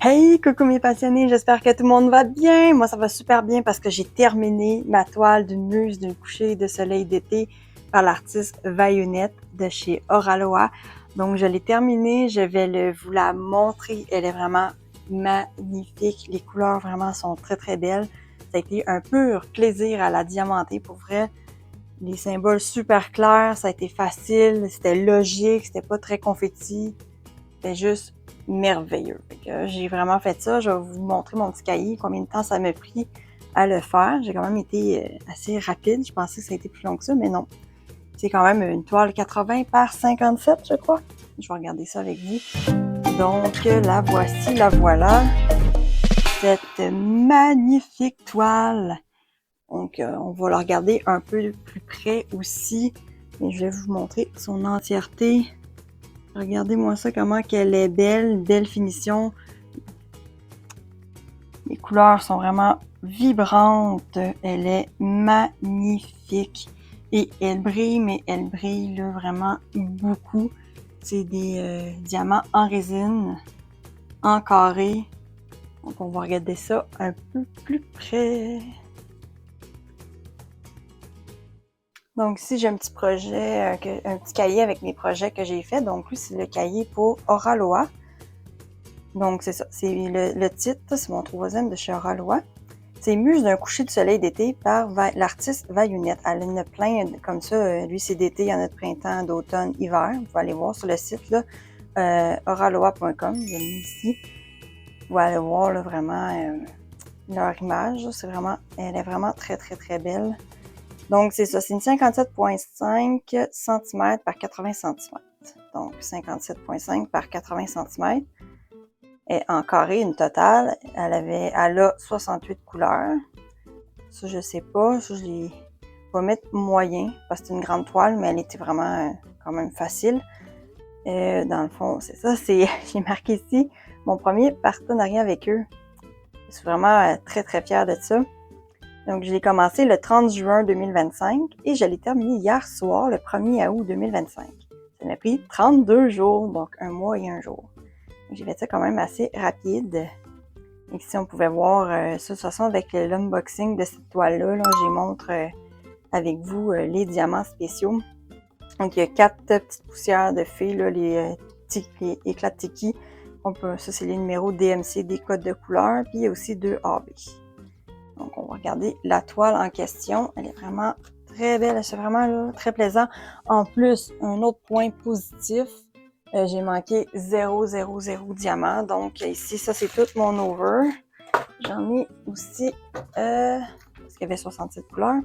Hey, coucou mes passionnés, j'espère que tout le monde va bien. Moi, ça va super bien parce que j'ai terminé ma toile d'une muse d'un coucher de soleil d'été par l'artiste Vayonette de chez Oraloa. Donc, je l'ai terminée, je vais vous la montrer. Elle est vraiment magnifique. Les couleurs vraiment sont très, très belles. Ça a été un pur plaisir à la diamanter, pour vrai. Les symboles super clairs, ça a été facile, c'était logique, c'était pas très confetti. C'était juste merveilleux. J'ai vraiment fait ça. Je vais vous montrer mon petit cahier, combien de temps ça m'a pris à le faire. J'ai quand même été assez rapide. Je pensais que ça a été plus long que ça, mais non. C'est quand même une toile 80 par 57, je crois. Je vais regarder ça avec vous. Donc, la voici, la voilà. Cette magnifique toile. Donc, on va la regarder un peu plus près aussi. Et je vais vous montrer son entièreté. Regardez-moi ça, comment qu'elle est belle, belle finition. Les couleurs sont vraiment vibrantes. Elle est magnifique. Et elle brille, mais elle brille là, vraiment beaucoup. C'est des diamants en résine, en carré. Donc on va regarder ça un peu plus près. Donc ici, j'ai un petit projet, un petit cahier avec mes projets que j'ai fait. Donc lui, c'est le cahier pour Oraloa. Donc c'est ça, c'est le titre, c'est mon troisième de chez Oraloa. C'est Muse d'un coucher de soleil d'été par l'artiste Vayonette. Elle en a plein comme ça. Lui, c'est d'été, il y en a de printemps, d'automne, hiver. Vous pouvez aller voir sur le site, là, oraloa.com, il y a mis ici. Vous pouvez aller voir là, vraiment leur image. C'est vraiment, elle est vraiment très, très, très belle. Donc, c'est ça, c'est une 57,5 cm par 80 cm. Donc, 57,5 par 80 cm. Et en carré, une totale, elle a 68 couleurs. Ça, je sais pas. Ça, je vais mettre moyen parce que c'est une grande toile, mais elle était vraiment quand même facile. Dans le fond, c'est ça. J'ai marqué ici mon premier partenariat avec eux. Je suis vraiment très, très fière de ça. Donc, je l'ai commencé le 30 juin 2025 et je l'ai terminé hier soir, le 1er août 2025. Ça m'a pris 32 jours, donc un mois et un jour. J'ai fait ça quand même assez rapide. Et si on pouvait voir ça, de toute façon, avec l'unboxing de cette toile-là, là, je montre avec vous les diamants spéciaux. Donc, il y a 4 petites poussières de fées, là, les éclats de tiki. Ça, c'est les numéros DMC, des codes de couleur. Puis, il y a aussi 2 AB. Donc, on va regarder la toile en question. Elle est vraiment très belle. C'est vraiment là, très plaisant. En plus, un autre point positif, j'ai manqué 0, 0, 0 diamant. Donc, ici, ça, c'est tout mon over. J'en ai aussi, parce qu'il y avait 67 couleurs.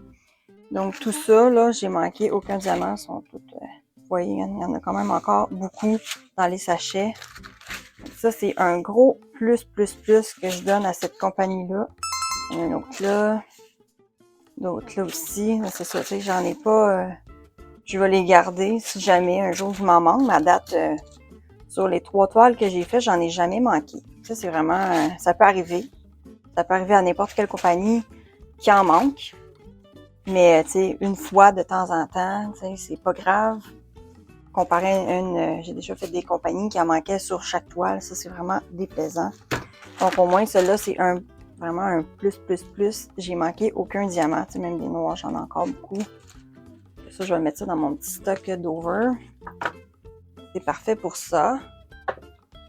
Donc, tout ça, là, j'ai manqué aucun diamant. Ils sont toutes, vous voyez, il y en a quand même encore beaucoup dans les sachets. Donc, ça, c'est un gros plus que je donne à cette compagnie-là. Il y en a un autre là. D'autres là aussi. C'est ça, tu sais, j'en ai pas. Je vais les garder si jamais un jour je m'en manque. Ma date, sur les 3 toiles que j'ai faites, j'en ai jamais manqué. Ça, c'est vraiment. Ça peut arriver. Ça peut arriver à n'importe quelle compagnie qui en manque. Mais, tu sais, une fois de temps en temps, tu sais, c'est pas grave. Comparé à j'ai déjà fait des compagnies qui en manquaient sur chaque toile. Ça, c'est vraiment déplaisant. Donc, au moins, celui-là, c'est vraiment un plus. J'ai manqué aucun diamant. Tu sais, même des noirs, j'en ai encore beaucoup. Ça, je vais mettre ça dans mon petit stock d'over. C'est parfait pour ça.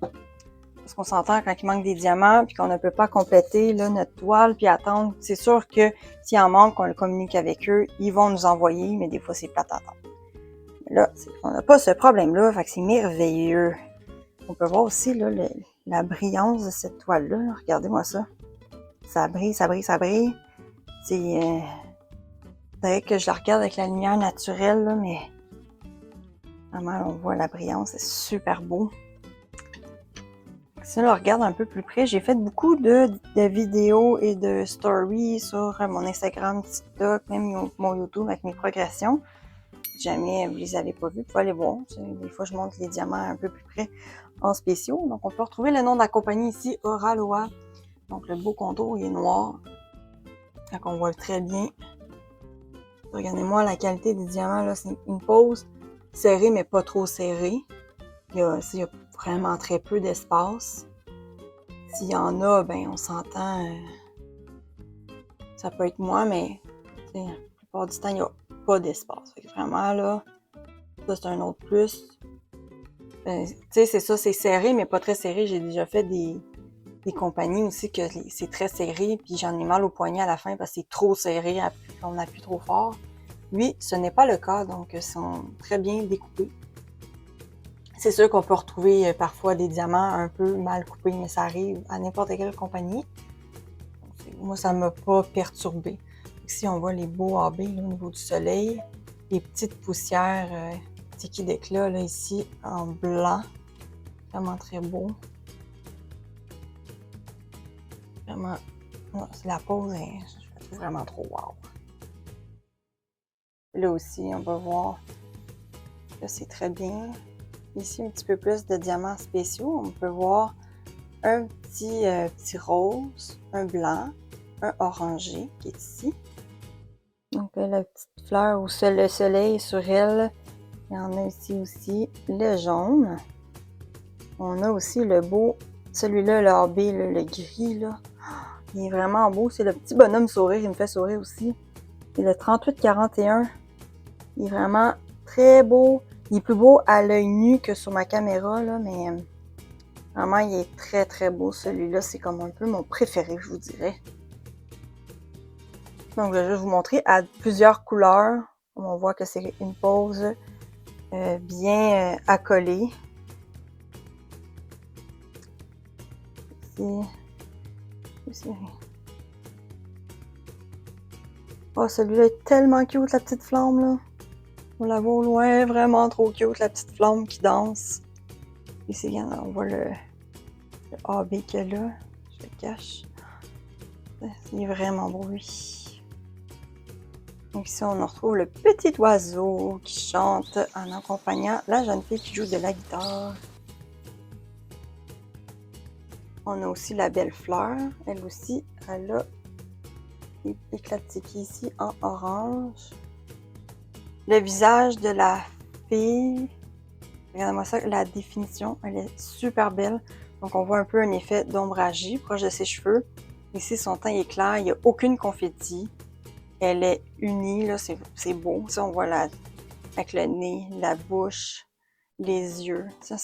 Parce qu'on s'entend quand il manque des diamants puis qu'on ne peut pas compléter là, notre toile puis attendre. C'est sûr que s'il en manque, on le communique avec eux, ils vont nous envoyer, mais des fois, c'est plate à attendre. Mais là, on n'a pas ce problème-là, fait que c'est merveilleux. On peut voir aussi là, la brillance de cette toile-là. Regardez-moi ça. Ça brille. C'est vrai que je la regarde avec la lumière naturelle, là, mais vraiment, on voit la brillance, c'est super beau. Si on le regarde un peu plus près, j'ai fait beaucoup de vidéos et de stories sur mon Instagram, TikTok, même mon YouTube avec mes progressions. Si jamais vous les avez pas vues, vous pouvez aller voir. Des fois, je montre les diamants un peu plus près en spéciaux. Donc, on peut retrouver le nom de la compagnie ici, Oraloa. Donc, le beau contour, il est noir. Donc, on voit très bien. Regardez-moi la qualité des diamants, là. C'est une pose serrée, mais pas trop serrée. Il y a vraiment très peu d'espace. S'il y en a, ben on s'entend, ça peut être moi, mais la plupart du temps, il n'y a pas d'espace. Fait que vraiment, là, ça, c'est un autre plus. Tu sais, c'est ça, c'est serré, mais pas très serré. J'ai déjà fait des compagnies aussi que c'est très serré, puis j'en ai mal au poignet à la fin parce que c'est trop serré, on appuie trop fort. Lui, ce n'est pas le cas, donc ils sont très bien découpés. C'est sûr qu'on peut retrouver parfois des diamants un peu mal coupés, mais ça arrive à n'importe quelle compagnie. Moi, ça ne m'a pas perturbé. Ici, on voit les beaux AB là, au niveau du soleil, les petites poussières, petits qui d'éclat là, ici en blanc. Vraiment très beau. Vraiment, la pose, je la trouve vraiment trop wow. Là aussi, on va voir que c'est très bien. Ici, un petit peu plus de diamants spéciaux. On peut voir un petit rose, un blanc, un orangé qui est ici. Donc, la petite fleur ou le soleil sur elle. Il y en a ici aussi le jaune. On a aussi le beau, celui-là, le AB, le gris, là. Il est vraiment beau. C'est le petit bonhomme sourire. Il me fait sourire aussi. C'est le 3841. Il est vraiment très beau. Il est plus beau à l'œil nu que sur ma caméra, là, mais vraiment, il est très, très beau. Celui-là, c'est comme un peu mon préféré, je vous dirais. Donc, je vais juste vous montrer à plusieurs couleurs. On voit que c'est une pose bien accolée. Ici. Oh, celui-là est tellement cute, la petite flamme, là. On la voit au loin, vraiment trop cute, la petite flamme qui danse. Ici, on voit le AB qu'il y a là. Je le cache. Il est vraiment beau, lui. Donc ici, on retrouve le petit oiseau qui chante en accompagnant la jeune fille qui joue de la guitare. On a aussi la belle fleur. Elle aussi, elle a éclaté ici en orange. Le visage de la fille. Regardez-moi ça, la définition, elle est super belle. Donc, on voit un peu un effet d'ombragé proche de ses cheveux. Ici, son teint est clair, il n'y a aucune confetti. Elle est unie, là, c'est beau. Ça, on voit avec le nez, la bouche, les yeux. Ça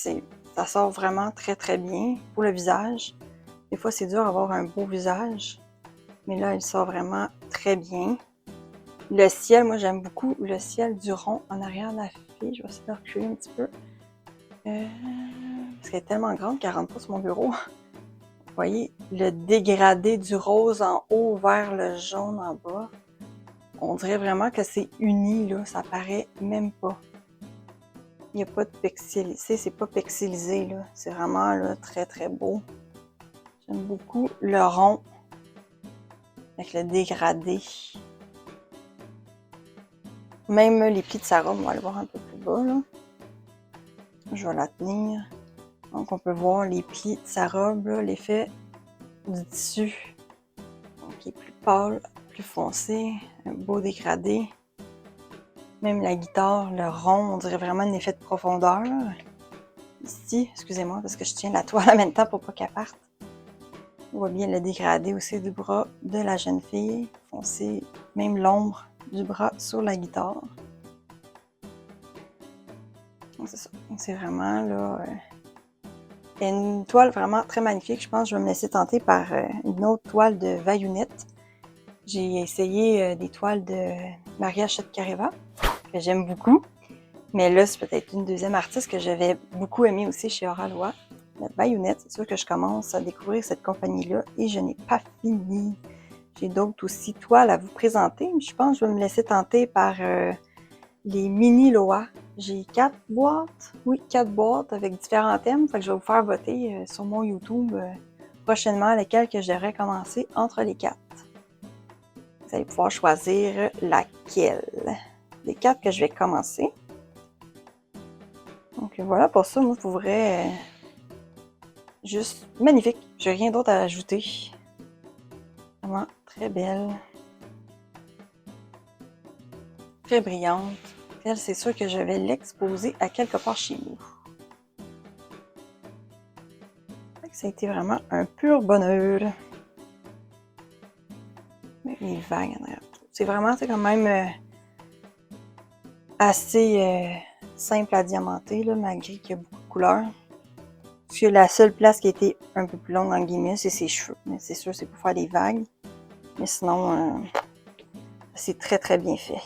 sort vraiment très, très bien pour le visage. Des fois, c'est dur d'avoir un beau visage. Mais là, elle sort vraiment très bien. Le ciel, moi, j'aime beaucoup le ciel du rond en arrière de la fille. Je vais essayer de reculer un petit peu. Parce qu'elle est tellement grande qu'elle rentre pas sur mon bureau. Vous voyez, le dégradé du rose en haut vers le jaune en bas. On dirait vraiment que c'est uni, là. Ça paraît même pas. Il n'y a pas de pixelisé, c'est pas pixelisé, là. C'est vraiment, là, très, très beau. J'aime beaucoup le rond avec le dégradé. Même les plis de sa robe, on va le voir un peu plus bas, là. Je vais la tenir. Donc, on peut voir les plis de sa robe, l'effet du tissu. Donc, il est plus pâle, plus foncé, un beau dégradé. Même la guitare, le rond, on dirait vraiment un effet de profondeur. Ici, excusez-moi, parce que je tiens la toile en même temps pour pas qu'elle parte. On voit bien le dégradé aussi du bras de la jeune fille, foncé, même l'ombre du bras sur la guitare. Donc, c'est ça. C'est vraiment, là... une toile vraiment très magnifique. Je pense que je vais me laisser tenter par une autre toile de Vaillunette. J'ai essayé des toiles de Maria Chetkareva, que j'aime beaucoup. Mais là, c'est peut-être une deuxième artiste que j'avais beaucoup aimé aussi chez Aura-Loa. La Vaillunette, c'est sûr que je commence à découvrir cette compagnie-là et je n'ai pas fini. J'ai d'autres aussi toiles à vous présenter. Mais je pense que je vais me laisser tenter par les mini Loa. J'ai 4 boîtes. Oui, 4 boîtes avec différents thèmes. Fait que je vais vous faire voter sur mon YouTube prochainement lesquelles que je devrais commencer entre les 4. Vous allez pouvoir choisir laquelle des 4 que je vais commencer. Donc voilà pour ça, moi, pour vrai, juste magnifique. J'ai rien d'autre à ajouter. Vraiment très belle. Très brillante. Elle, c'est sûr que je vais l'exposer à quelque part chez nous. Ça a été vraiment un pur bonheur. Mais les vagues en arrière. C'est vraiment, c'est quand même assez simple à diamanter, là, malgré qu'il y a beaucoup de couleurs. Parce que la seule place qui a été un peu plus longue, en guillemets, c'est ses cheveux. Mais c'est sûr, c'est pour faire des vagues. Mais sinon, c'est très très bien fait.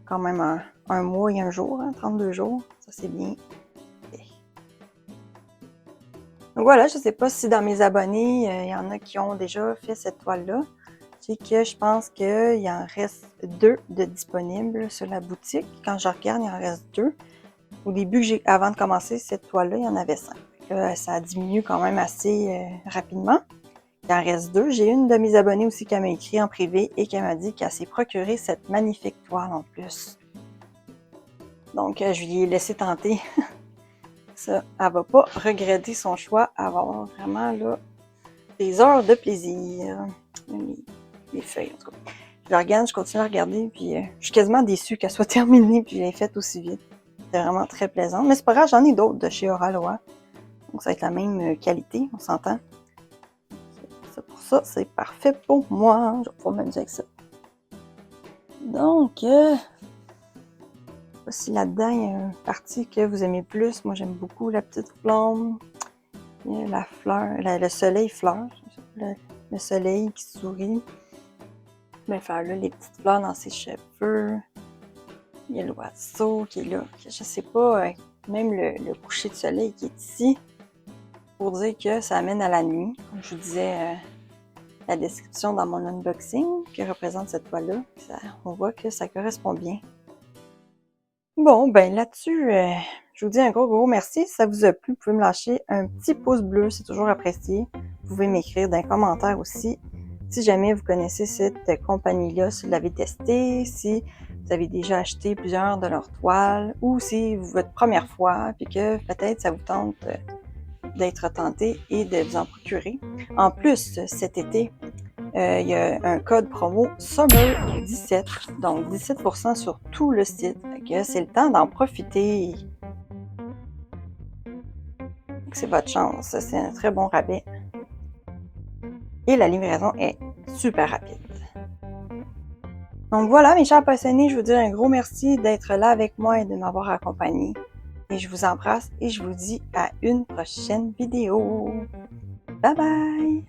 Quand même un mois et un jour, hein, 32 jours. Ça, c'est bien fait. Donc voilà, je ne sais pas si dans mes abonnés, il y en a qui ont déjà fait cette toile-là. C'est que je pense qu'il en reste 2 de disponibles sur la boutique. Quand je regarde, il en reste 2. Au début, avant de commencer cette toile-là, il y en avait 5. Là, ça diminue quand même assez rapidement. Il en reste 2. J'ai une de mes abonnées aussi qui m'a écrit en privé et qui m'a dit qu'elle s'est procuré cette magnifique toile en plus. Donc, je lui ai laissé tenter. Ça, elle va pas regretter son choix. Elle va avoir vraiment là des heures de plaisir. Mes feuilles, en tout cas. Je la regarde, je continue à regarder, puis je suis quasiment déçue qu'elle soit terminée, puis je l'ai faite aussi vite. C'est vraiment très plaisant. Mais c'est pas grave, j'en ai d'autres de chez Oraloa. Donc ça va être la même qualité, on s'entend. Pour ça, c'est parfait pour moi. Je vais pouvoir m'amuser avec ça. Donc, voici là-dedans, il y a une partie que vous aimez plus. Moi, j'aime beaucoup la petite flamme. Il y a la fleur, le soleil fleur. Le soleil qui sourit. Je vais faire là les petites fleurs dans ses cheveux. Il y a l'oiseau qui est là. Je sais pas, même le coucher de soleil qui est ici. Pour dire que ça amène à la nuit. Comme je vous disais, la description dans mon unboxing qui représente cette toile-là. On voit que ça correspond bien. Bon, ben là-dessus, je vous dis un gros merci. Si ça vous a plu, vous pouvez me lâcher un petit pouce bleu, c'est toujours apprécié. Vous pouvez m'écrire dans les commentaires aussi. Si jamais vous connaissez cette compagnie-là, si vous l'avez testée, si vous avez déjà acheté plusieurs de leurs toiles, ou si vous votre première fois, puis que peut-être ça vous tente d'être tenté et de vous en procurer. En plus, cet été, il y a un code promo SUMMER17, donc 17% sur tout le site. C'est le temps d'en profiter. C'est votre chance, c'est un très bon rabais. Et la livraison est super rapide. Donc voilà, mes chers passionnés, je vous dis un gros merci d'être là avec moi et de m'avoir accompagné. Et je vous embrasse et je vous dis à une prochaine vidéo. Bye bye!